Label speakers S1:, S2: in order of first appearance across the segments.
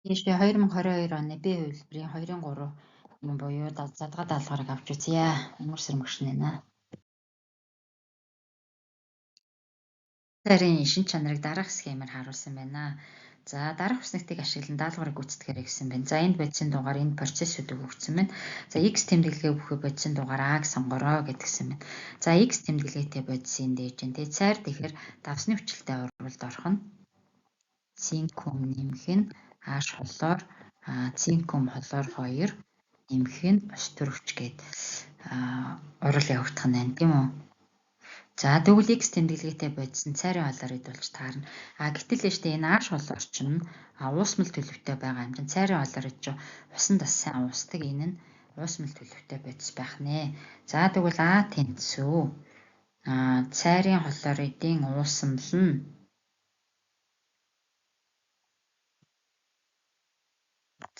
S1: Ийшээ 2022 оны B хувилбарын 2-3 буюу задгаа даалгаврыг авч үзье. Өнгөрсөн мөршин байна. Царийн шин чанарыг дараах схемээр харуулсан байна. За дараах хүснэгтийг ашиглан даалгаврыг гүйцэтгэхээр гэсэн байна. За энд бодисын дугаар энд процессуудыг өгсөн байна. За x тэмдэглэгээ бүхий бодисын дугаар А-г сонгороо гэдгсэн байна. За x тэмдэглгээтэй бодисын дээж энэ цайр тэгэхээр давсны хүчлэлтэй урвалд орох нь цинкум нэмэх нь H холоор цинкум холоор 2 нэмэх нь ус төрөгч гээд урал явагдах нь байна тийм үү. За тэгвэл x тэмдэглгээтэй бодисон цайрын холоор идүүлж таарна. Гэтэл л штэ энэ H холоор чинь уусмал төлөвтэй байгаа юм чинь цайрын холоор ич усан бас сайн уусдаг. Энэ нь уусмал төлөвтэй бодис байх нэ. За тэгвэл А тэнцүү цайрын холооридын уусмал нь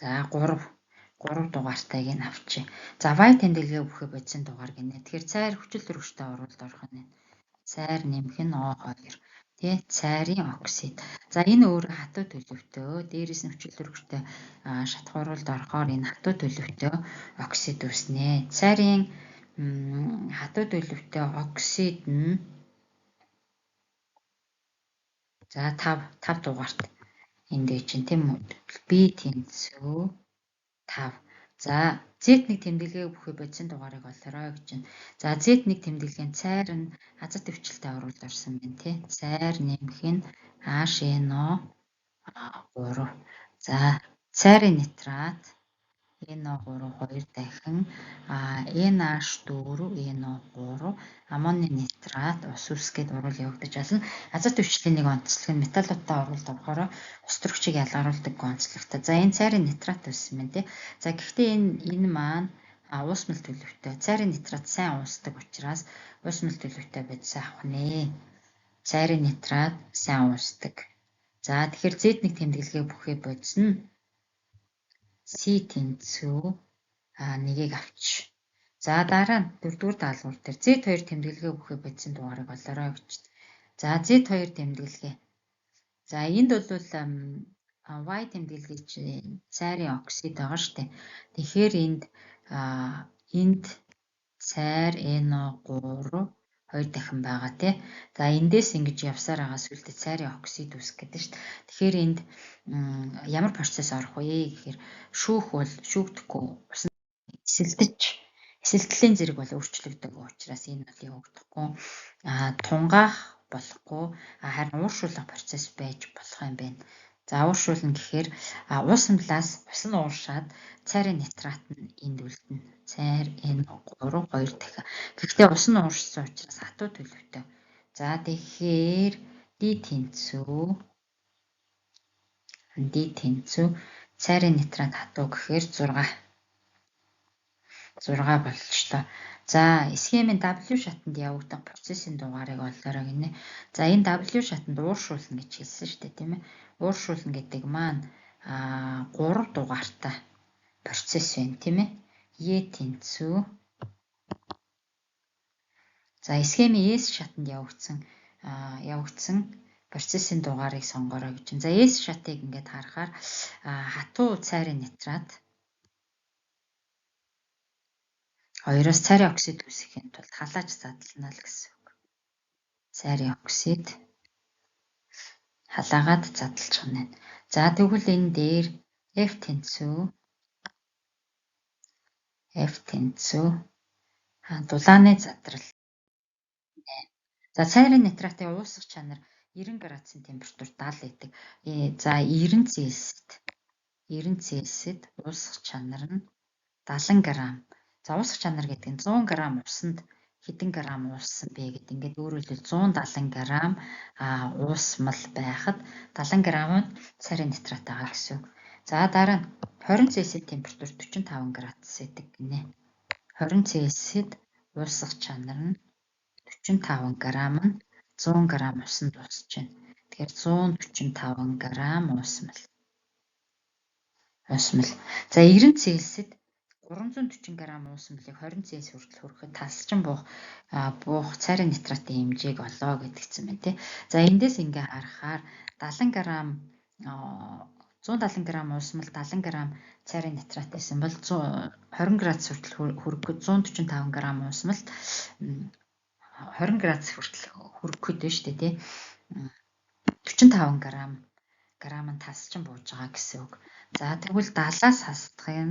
S1: за 3 дугаартай ин авчи. За y тэмдэглэгээ бүхий бодисын дугаар гинэ. Тэгэхээр цайр хүчил төрөгчтэй урвалд орох нь цайр нэмэх нь O2 тий цайрын оксид. За энэ өөр хатуу төлөвтэй дээрээс нь хүчил төрөгчтэй шатах урвалд орохоор энэ хатуу төлөвтэй оксид үүснэ. Цайрын хатуу төлөвтэй оксид нь за 5 дугаарт эндээ чинь тийм үү. B тэнцүү 5. За Z1 тэмдэглэгээ бүхий бодисын дугаарыг олоорой гэж байна. За Z1 тэмдэглэгийн цайр нь азот өвчлөлтэй урвалд орсон байна тий. Цайр нэмэх нь HNO 3. За цайрын нитрат NO3 2 дахин NH4 NO3 аммоны нитрат ус үсгээд урвал явагдаж болно. Азот өвчлөлийн нэг онцлог нь металлуудтай урвалд орохоор ус төрөгчийг ялгаруулдаг онцлогтой. За энэ цайрын нитрат байсан байна тий. За гэхдээ энэ маань уусмал төлөвтэй. Цайрын нитрат сайн уусдаг учраас уусмал төлөвтэй бодис авах нэ. Цайрын нитрат сайн уусдаг. За тэгэхээр Z1 тэмдэглэгээ бүхий бодис нь C тэнцүү 1-ийг авч. За дараа нь 4-р даалгавар дээр Z2 тэмдэглэгээ бүхий бодисын дугаарыг олоорой гэж. За Z2 тэмдэглэгээ. За энд бол Y тэмдэглэгээ чинь цайрын оксид байгаа штэ. Тэгэхээр энд цайр NO3 2 дахин байгаа тий. За эндээс ингэж явсаар байгаа сүлдө цайрын оксид үүсэх гэдэг шүү дээ. Тэгэхээр энд ямар процесс орох вэ гэхээр шүүх бол шүүгдэхгүй усан эсэлтгэлийн зэрэг бол өөрчлөгдөг учраас энэ бол явагдахгүй. Тунгаах болохгүй харин ууршуулах процесс байж болох юм байна. За ууршуулна гэхээр уусмлаас ус нь ууршаад цайрын нитрат нь энд үлдэнэ. Цайр NO3 2 дахин. Гэхдээ ус нь ууршсан учраас хатуу төлөвтэй. За тэгэхээр D тэнцүү цайрын нитрат хатуу гэхээр 6 болчихлоо. За схемийн W шатанд явагдах процессын дугаарыг олоорой гинэ. За энэ W шатанд ууршуулна гэж хэлсэн шүү дээ тийм ээ. Ууршуулна гэдэг маань 3 дугаартай процесс байна тийм ээ. E тэнцүү. За схемийн S шатанд явагдсан процессын дугаарыг сонгорой гэж. За S шатыг ингээд харахаар хатуу цайрын нитрат 2-оос цайрын оксид үүсгэхэд тулд халааж задлана л гэсэн үг. Цайрын оксид халаагаад задлчих нь. За тэгвэл энэ дээр F тэнцүү дулааны задрал. За цайрын нитратын уусах чанар 90 градусын температурт 70 байдаг. За 90 Цельсид уусах чанар нь 70 г. За уусах чанар гэдэг нь 100 г усанд хэдэн грамм ууссан бэ гэдэг. Ингээд өөрөөр хэлбэл 170 г уусмал байхад 70 г нь цайрын нитрат байгаа гэсэн. За дараа нь 20 Цельсид температур 45 градус байдаг гинэ. 20 Цельсид уусах чанар нь 45 г нь 100 г усанд уусч байна. Тэгэхээр 145 г уусмал. За 90 Цельсид 340 г уусмалыг 20 Цельс хүртэл хүрэхэд талсчин буух цайрын нитратын хэмжээг олоо гэдгийгсэн байна тий. За эндээс ингээ харахаар 70 г 170 г уусмал 70 г царийн нитрат байсан бол 20 градус хүртэл хүрэх 145 г уусмал 20 градус хүртэл хүрэх дээ шүү дээ тий. 45 грамм нь тасчин бууж байгаа гэсэн үг. За тэгвэл 70-аас хасдахын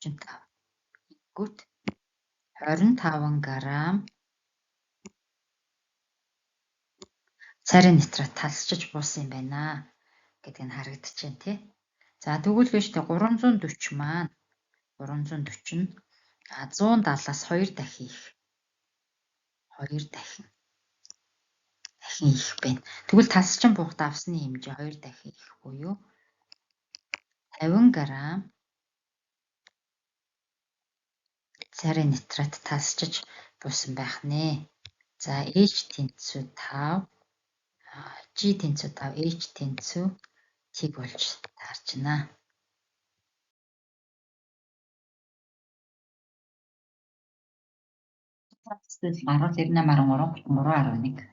S1: 45. Гүт 25 грамм царийн нитрат тасчиж буусан юм байна гэдэг нь харагдчихээн тий. За тэгвэл биш тий 340 маань 340 нь 170-аас 2 дахин их. 2 дахин их байна. Тэгвэл тасчин буухад авсны хэмжээ 2 дахин их буюу 50 грамм царийн нитрат тасчиж буусан байх нэ. За H тэнцүү 5 G тэнцүү 5 H тэнцүү T болж таарч байна. Garuул 98 13 33 11